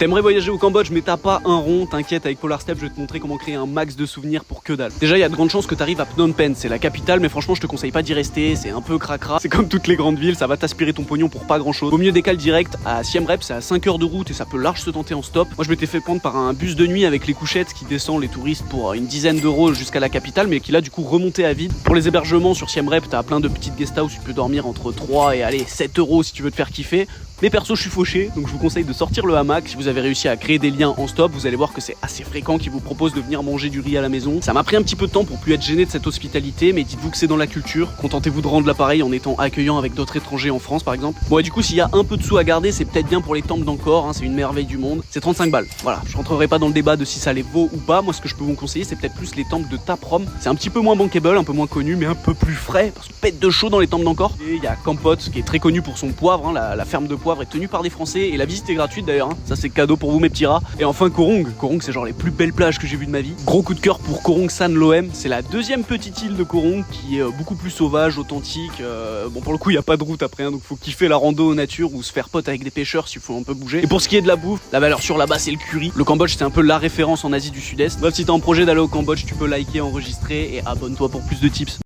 T'aimerais voyager au Cambodge mais t'as pas un rond, t'inquiète, avec Polar Step je vais te montrer comment créer un max de souvenirs pour que dalle. Déjà il y a de grandes chances que t'arrives à Phnom Penh, c'est la capitale mais franchement je te conseille pas d'y rester, c'est un peu cracra. C'est comme toutes les grandes villes, ça va t'aspirer ton pognon pour pas grand chose. Vaut mieux décaler direct à Siem Reap, c'est à 5 heures de route et ça peut large se tenter en stop. Moi je m'étais fait prendre par un bus de nuit avec les couchettes qui descend les touristes pour une dizaine d'euros jusqu'à la capitale mais qui là du coup remontait à vide. Pour les hébergements sur Siem Reap t'as plein de petites guest house, tu peux dormir entre 3 et allez 7 euros si tu veux te faire kiffer. Mais perso je suis fauché, donc je vous conseille de sortir le hamac. Si vous avez réussi à créer des liens en stop, vous allez voir que c'est assez fréquent qu'ils vous proposent de venir manger du riz à la maison. Ça m'a pris un petit peu de temps pour plus être gêné de cette hospitalité, mais dites-vous que c'est dans la culture. Contentez-vous de rendre l'appareil en étant accueillant avec d'autres étrangers en France par exemple. Bon et du coup s'il y a un peu de sous à garder, c'est peut-être bien pour les temples d'Angkor, hein, c'est une merveille du monde. C'est 35 balles. Voilà, je rentrerai pas dans le débat de si ça les vaut ou pas. Moi ce que je peux vous conseiller c'est peut-être plus les temples de Taprom. C'est un petit peu moins bankable, un peu moins connu, mais un peu plus frais, parce que pète de chaud dans les temples d'Angkor. Et il y a Kampot qui est très connu pour son poivre, hein, la ferme de poivre est tenue par des Français. Et la visite est gratuite d'ailleurs, hein. Ça c'est cadeau pour vous mes petits rats. Et enfin Korong, c'est genre les plus belles plages que j'ai vues de ma vie. Gros coup de cœur pour Korong San Loem, c'est la deuxième petite île de Korong qui est beaucoup plus sauvage, authentique. Bon pour le coup il n'y a pas de route après, hein, donc faut kiffer la rando nature ou se faire pote avec des pêcheurs s'il faut un peu bouger. Et pour ce qui est de la bouffe, la valeur sûre là-bas c'est le curry. Le Cambodge c'est un peu la référence en Asie du Sud-Est. Bref si t'as un projet d'aller au Cambodge tu peux liker, enregistrer et abonne-toi pour plus de tips.